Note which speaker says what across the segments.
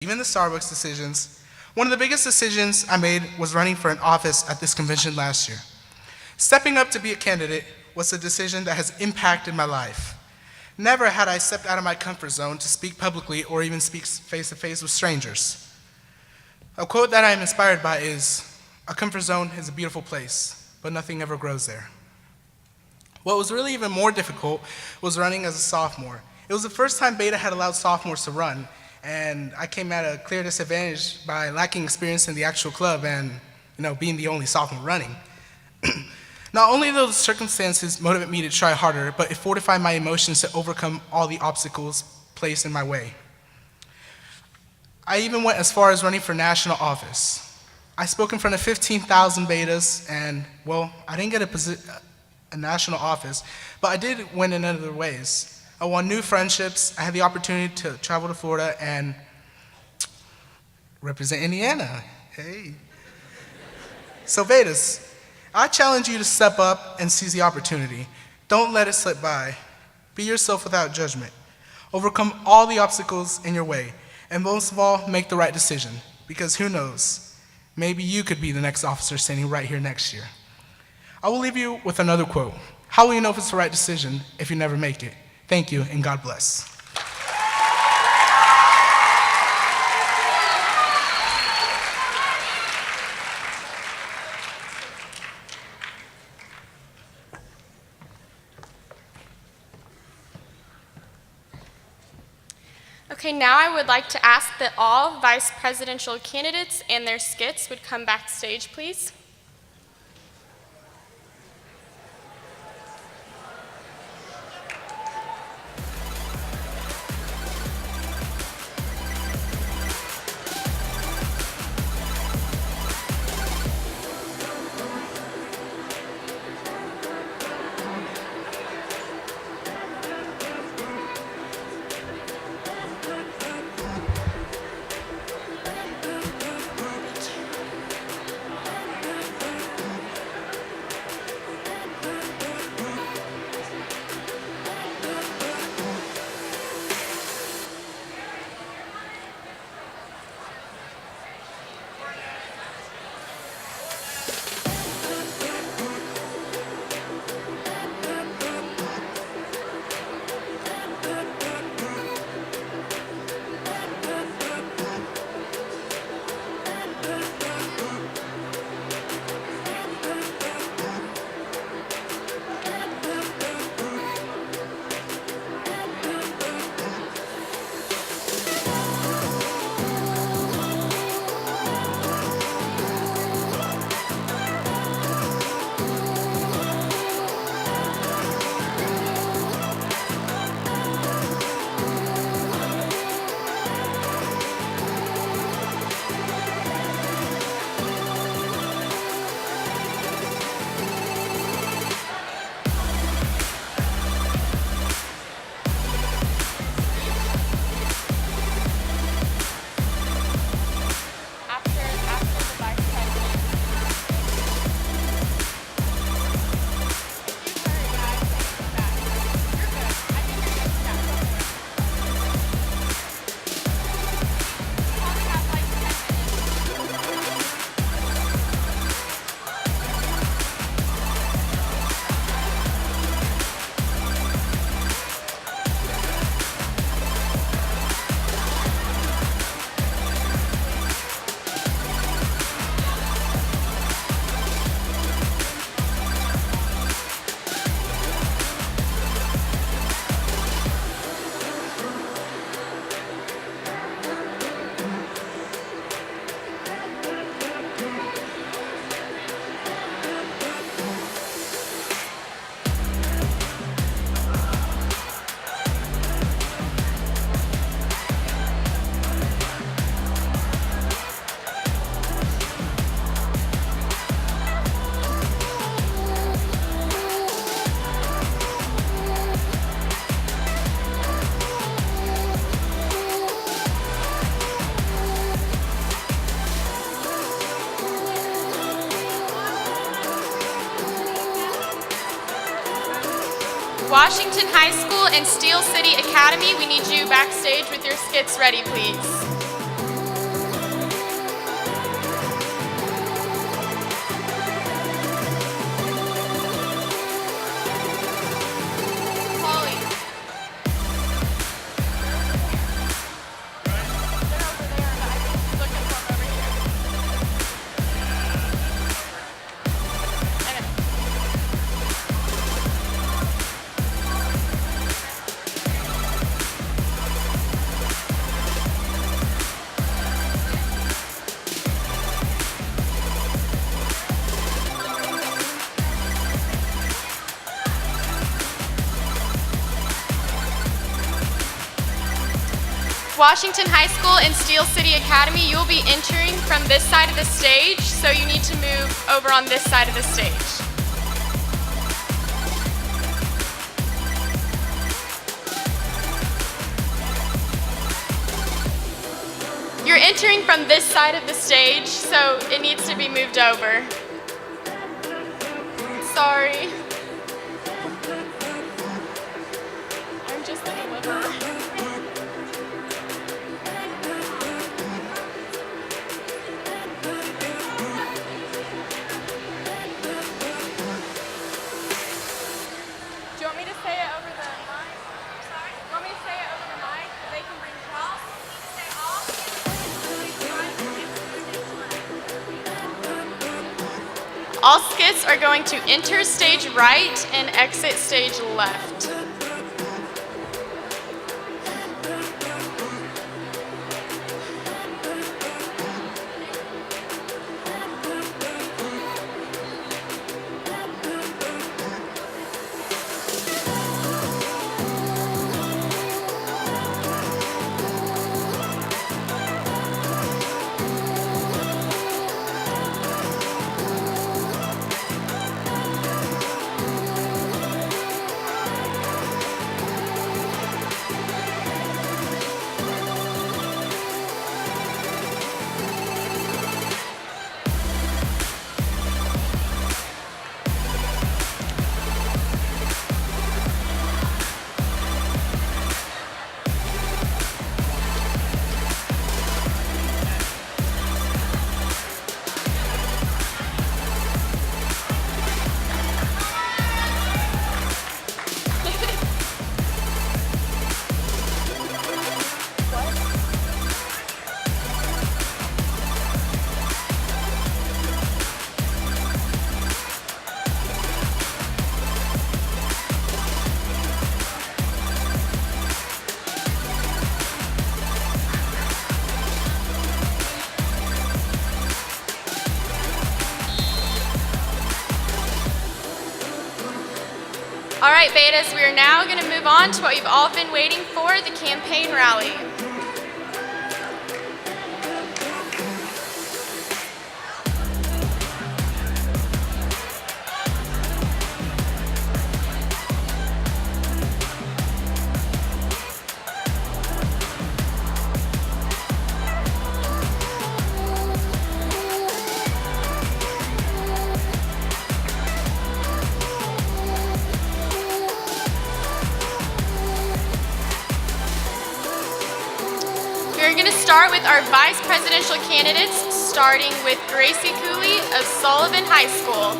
Speaker 1: even the Starbucks decisions, one of the biggest decisions I made was running for an office at this convention last year. Stepping up to be a candidate was a decision that has impacted my life. Never had I stepped out of my comfort zone to speak publicly or even speak face-to-face with strangers. A quote that I am inspired by is, "A comfort zone is a beautiful place, but nothing ever grows there." What was really even more difficult was running as a sophomore. It was the first time Beta had allowed sophomores to run, and I came at a clear disadvantage by lacking experience in the actual club and being the only sophomore running. Not only did those circumstances motivate me to try harder, but it fortified my emotions to overcome all the obstacles placed in my way. I even went as far as running for national office. I spoke in front of 15,000 Betas, and well, I didn't get a national office, but I did win in other ways. I won new friendships. I had the opportunity to travel to Florida and represent Indiana. Hey. So Betas, I challenge you to step up and seize the opportunity. Don't let it slip by. Be yourself without judgment. Overcome all the obstacles in your way, and most of all, make the right decision, because who knows, maybe you could be the next officer standing right here next year. I will leave you with another quote. How will you know if it's the right decision if you never make it? Thank you, and God bless.
Speaker 2: Okay, now I would like to ask that all vice presidential candidates and their skits would come backstage, please. Washington High School and Steel City Academy, we need you backstage with your skits ready, please. Washington High School and Steel City Academy, you will be entering from this side of the stage, so you need to move over on this side of the stage. You're entering from this side of the stage, so it needs to be moved over. Sorry. I'm just a deliverer. Do you want me to say it over the mic? Sorry? You want me to say it over the mic so they can bring props? All skits are going to enter stage right and exit stage left. All right, Betas, we are now going to move on to what you've all been waiting for, the campaign rally. We're going to start with our vice presidential candidates, starting with Gracie Cooley of Sullivan High School.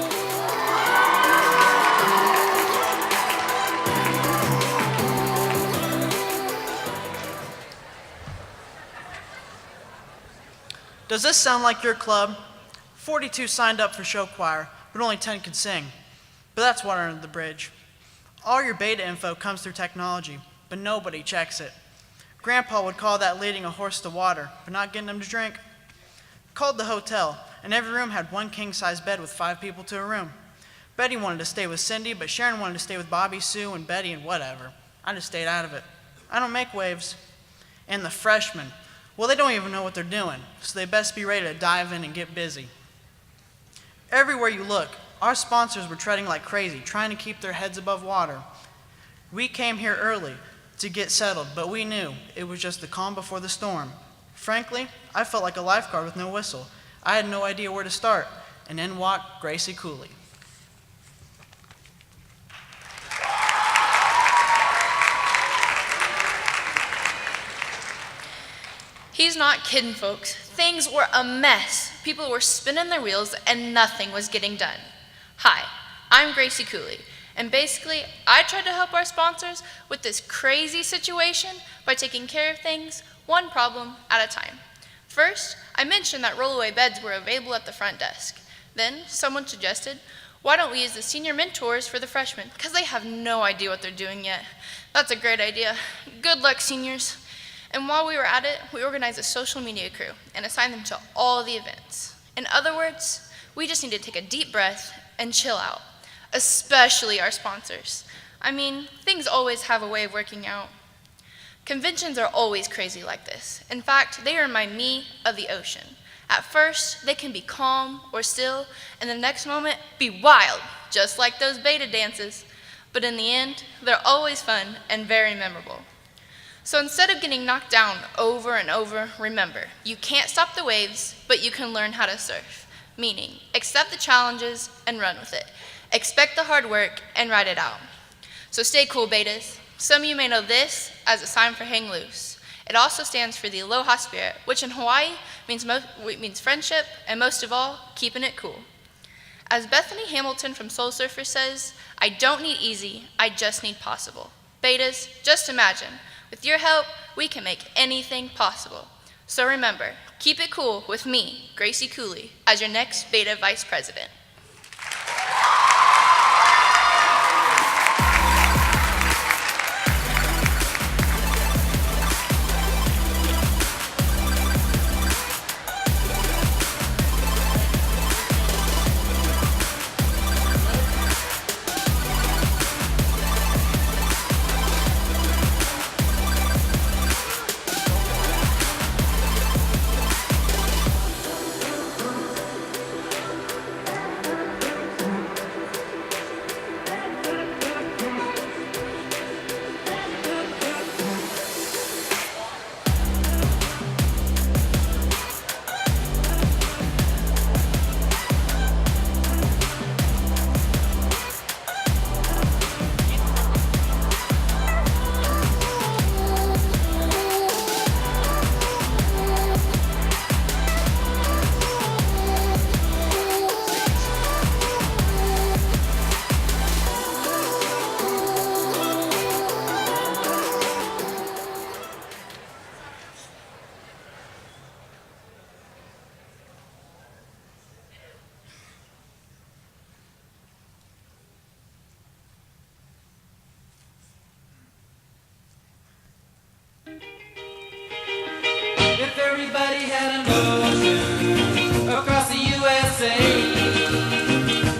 Speaker 3: Does this sound like your club? 42 signed up for show choir, but only 10 could sing. But that's water under the bridge. All your beta info comes through technology, but nobody checks it. Grandpa would call that leading a horse to water, but not getting him to drink. Called the hotel, and every room had one king-size bed with 5 people to a room. Betty wanted to stay with Cindy, but Sharon wanted to stay with Bobby, Sue, and Betty, and whatever. I just stayed out of it. I don't make waves. And the freshmen, well, they don't even know what they're doing, so they best be ready to dive in and get busy. Everywhere you look, our sponsors were treading like crazy, trying to keep their heads above water. We came here early to get settled, but we knew it was just the calm before the storm. Frankly, I felt like a lifeguard with no whistle. I had no idea where to start, and in walked Gracie Cooley.
Speaker 4: He's not kidding, folks. Things were a mess. People were spinning their wheels and nothing was getting done. Hi, I'm Gracie Cooley, and basically, I tried to help our sponsors with this crazy situation by taking care of things one problem at a time. First, I mentioned that rollaway beds were available at the front desk. Then, someone suggested, why don't we use the senior mentors for the freshmen, because they have no idea what they're doing yet. That's a great idea. Good luck, seniors. And while we were at it, we organized a social media crew and assigned them to all the events. In other words, we just need to take a deep breath and chill out, especially our sponsors. I mean, things always have a way of working out. Conventions are always crazy like this. In fact, they remind me of the ocean. At first, they can be calm or still, and the next moment be wild, just like those beta dances. But in the end, they're always fun and very memorable. So instead of getting knocked down over and over, remember, you can't stop the waves, but you can learn how to surf. Meaning, accept the challenges and run with it. Expect the hard work and ride it out. So stay cool, betas. Some of you may know this as a sign for hang loose. It also stands for the Aloha Spirit, which in Hawaii means friendship, and most of all, keeping it cool. As Bethany Hamilton from Soul Surfer says, I don't need easy, I just need possible. Betas, just imagine, with your help, we can make anything possible. So remember, keep it cool with me, Gracie Cooley, as your next Beta Vice President.
Speaker 5: If everybody had an ocean across the USA,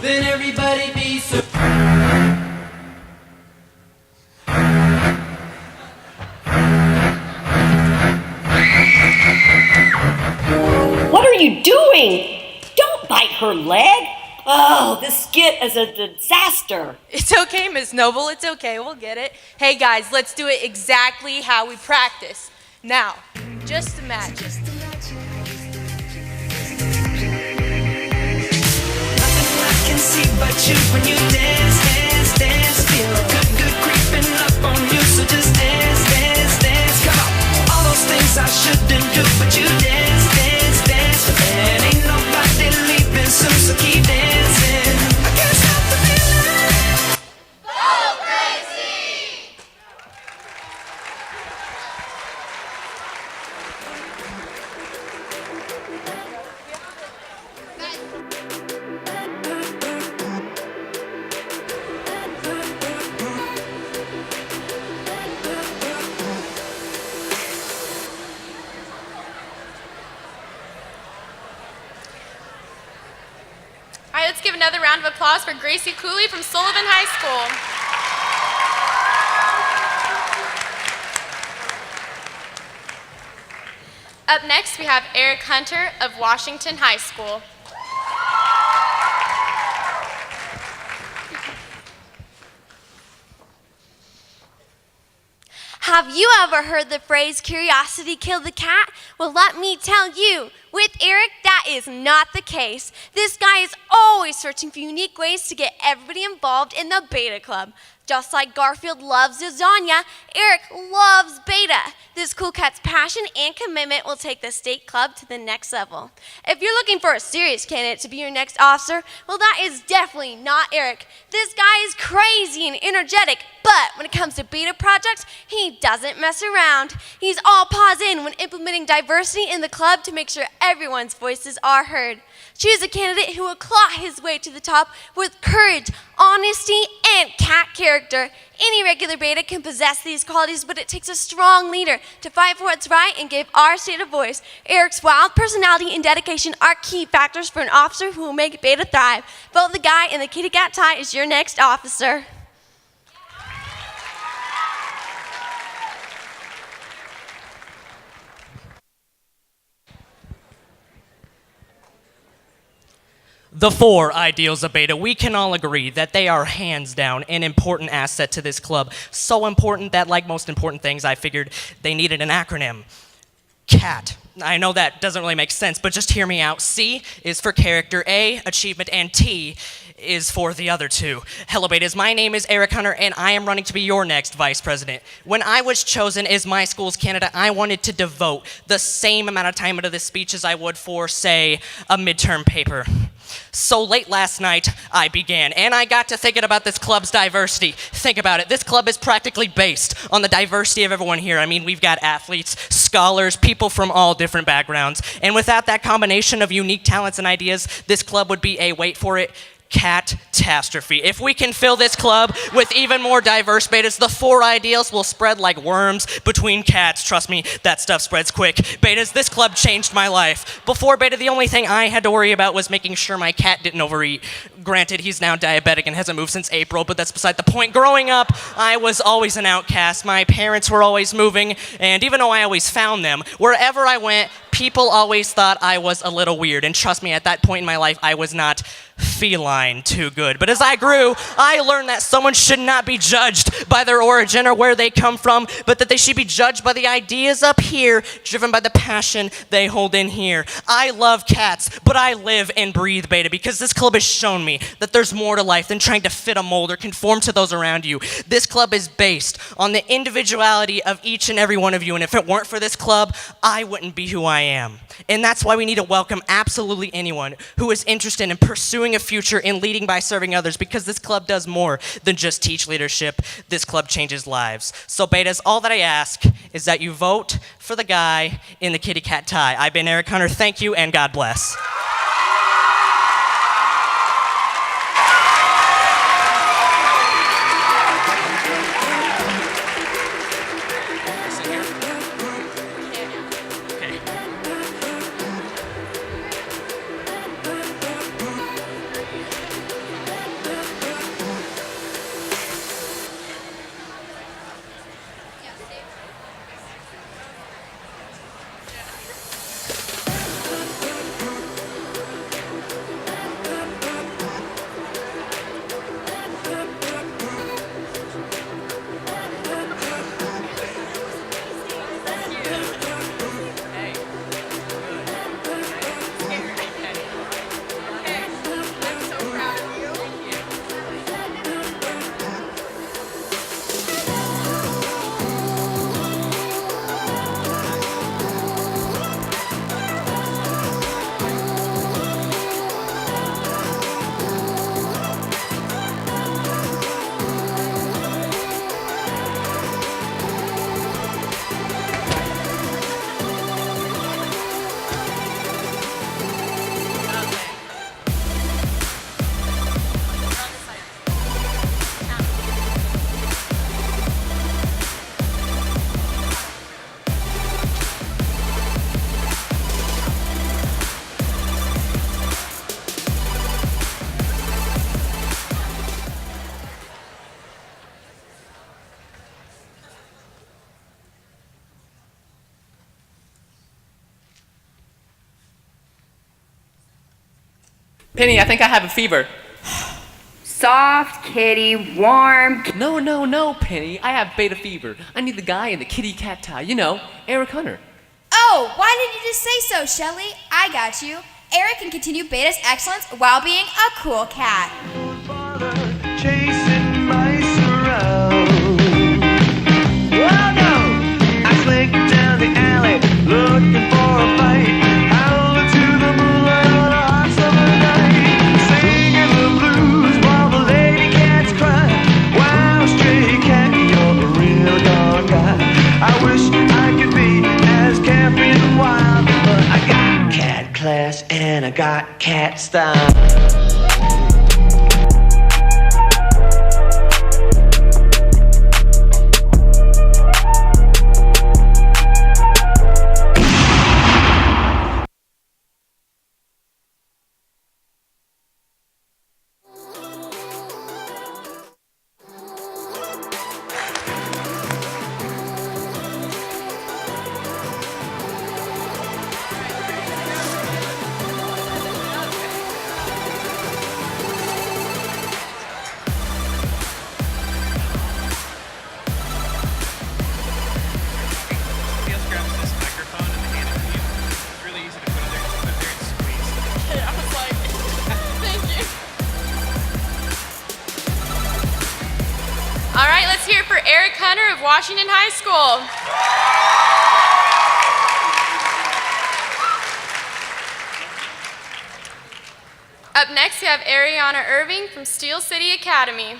Speaker 5: then everybody'd be so.
Speaker 6: What are you doing? Don't bite her leg. Oh, this skit is a disaster.
Speaker 7: It's okay, Miss Noble. It's okay. We'll get it. Hey, guys, let's do it exactly how we practice. Now, just imagine.
Speaker 8: Nothing I can see but you when you dance, dance, dance. Feel good, good creeping up on you. So just dance, dance, dance. Come on. All those things I shouldn't do, but you dance, dance, dance. And ain't nobody leaving soon, so keep dancing. I can't stop the feeling.
Speaker 4: Go Gracie! All right, let's give another round of applause for Gracie Cooley from Sullivan High School. Up next, we have Eric Hunter of Washington High School.
Speaker 9: Have you ever heard the phrase, curiosity killed the cat? Well, let me tell you, with Eric, that is not the case. This guy is always searching for unique ways to get everybody involved in the Beta Club. Just like Garfield loves lasagna, Eric loves Beta. This cool cat's passion and commitment will take the state club to the next level. If you're looking for a serious candidate to be your next officer, well, that is definitely not Eric. This guy is crazy and energetic, but when it comes to Beta projects, he doesn't mess around. He's all paws in when implementing diversity in the club to make sure everyone's voices are heard. Choose a candidate who will claw his way to the top with courage, honesty, and cat character. Any regular Beta can possess these qualities, but it takes a strong leader to fight for what's right and give our state a voice. Eric's wild personality and dedication are key factors for an officer who will make Beta thrive. Vote the guy in the kitty cat tie is your next officer.
Speaker 10: The 4 ideals of Beta, we can all agree that they are hands down an important asset to this club. So important that, like most important things, I figured they needed an acronym. CAT. I know that doesn't really make sense, but just hear me out. C is for character, A, achievement, and T is for the other 2. Hello, Betas. My name is Eric Hunter, and I am running to be your next vice president. When I was chosen as my school's candidate, I wanted to devote the same amount of time into this speech as I would for, say, a midterm paper. So late last night, I began, and I got to thinking about this club's diversity. Think about it. This club is practically based on the diversity of everyone here. I mean, we've got athletes, scholars, people from all different backgrounds. And without that combination of unique talents and ideas, this club would be a, wait for it, catastrophe. If we can fill this club with even more diverse Betas, the 4 ideals will spread like worms between cats. Trust me, that stuff spreads quick. Betas, this club changed my life. Before Beta, the only thing I had to worry about was making sure my cat didn't overeat. Granted, he's now diabetic and hasn't moved since April, but that's beside the point. Growing up, I was always an outcast. My parents were always moving, and even though I always found them, wherever I went, people always thought I was a little weird. And trust me, at that point in my life, I was not feline too good. But as I grew, I learned that someone should not be judged by their origin or where they come from, but that they should be judged by the ideas up here, driven by the passion they hold in here. I love cats, but I live and breathe Beta because this club has shown me that there's more to life than trying to fit a mold or conform to those around you. This club is based on the individuality of each and every one of you, and if it weren't for this club, I wouldn't be who I am. And that's why we need to welcome absolutely anyone who is interested in pursuing a future in leading by serving others, because this club does more than just teach leadership. This club changes lives. So Betas, all that I ask is that you vote for the guy in the kitty cat tie. I've been Eric Hunter. Thank you, and God bless.
Speaker 11: Penny, I think I have a fever.
Speaker 12: Soft, kitty, warm.
Speaker 11: No, Penny. I have beta fever. I need the guy in the kitty cat tie. You know, Eric Hunter.
Speaker 13: Oh, why didn't you just say so, Shelly? I got you. Eric can continue Beta's excellence while being a cool cat.
Speaker 8: Chasing mice around. Oh no! I slink down the alley looking for a fight. Out to the moonlight on a hot summer night. Singing the blues while the lady cats cry. Wow, stray cat, you're a real dog guy. I wish I could be as carefree and wild, but I got cat class and I got cat style.
Speaker 2: All right, let's hear it for Eric Hunter of Washington High School. Up next, we have Ariana Irving from Steel City Academy.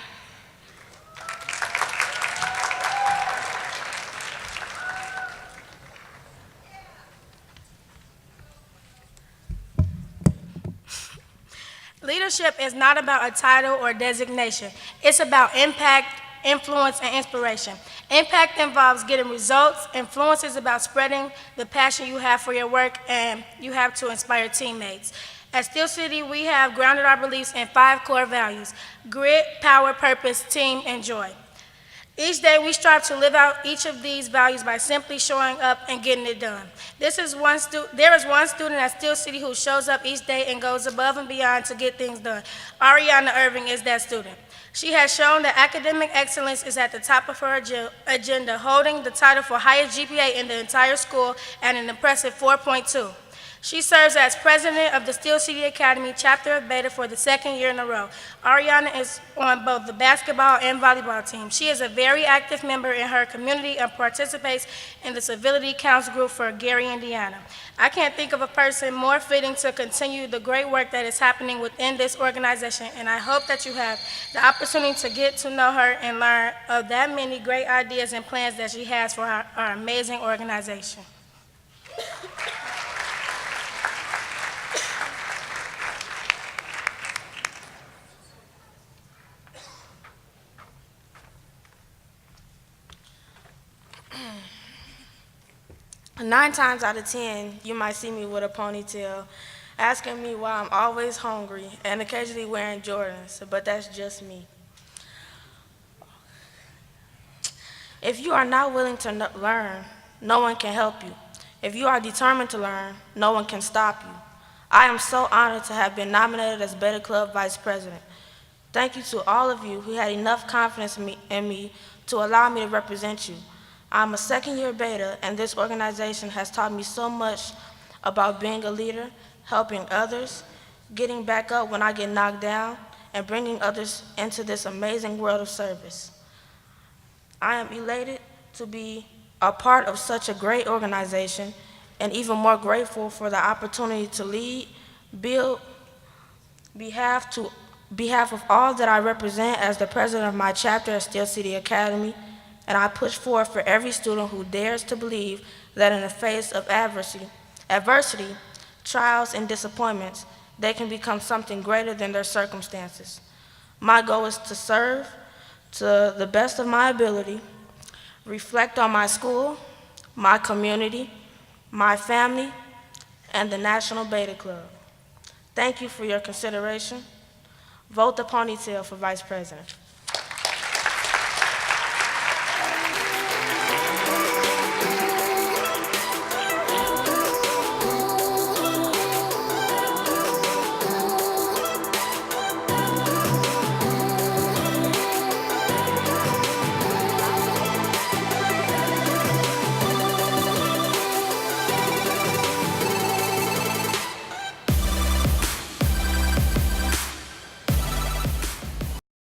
Speaker 14: Leadership is not about a title or designation. It's about impact, influence, and inspiration. Impact involves getting results. Influence is about spreading the passion you have for your work, and you have to inspire teammates. At Steel City, we have grounded our beliefs in 5 core values: grit, power, purpose, team, and joy. Each day, we strive to live out each of these values by simply showing up and getting it done. There is one student at Steel City who shows up each day and goes above and beyond to get things done. Ariana Irving is that student. She has shown that academic excellence is at the top of her agenda, holding the title for highest GPA in the entire school at an impressive 4.2. She serves as president of the Steel City Academy chapter of Beta for the 2nd year in a row. Ariana is on both the basketball and volleyball team. She is a very active member in her community and participates in the Civility Council group for Gary, Indiana. I can't think of a person more fitting to continue the great work that is happening within this organization, and I hope that you have the opportunity to get to know her and learn of that many great ideas and plans that she has for our amazing organization. 9 times out of 10, you might see me with a ponytail, asking me why I'm always hungry and occasionally wearing Jordans, but that's just me. If you are not willing to learn, no one can help you. If you are determined to learn, no one can stop you. I am so honored to have been nominated as Beta Club Vice President. Thank you to all of you who had enough confidence in me to allow me to represent you. I'm a 2nd-year Beta, and this organization has taught me so much about being a leader, helping others, getting back up when I get knocked down, and bringing others into this amazing world of service. I am elated to be a part of such a great organization, and even more grateful for the opportunity to lead, build, behalf of all that I represent as the president of my chapter at Steel City Academy. And I push forward for every student who dares to believe that in the face of adversity, trials, and disappointments, they can become something greater than their circumstances. My goal is to serve to the best of my ability, reflect on my school, my community, my family, and the National Beta Club. Thank you for your consideration. Vote the ponytail for Vice President.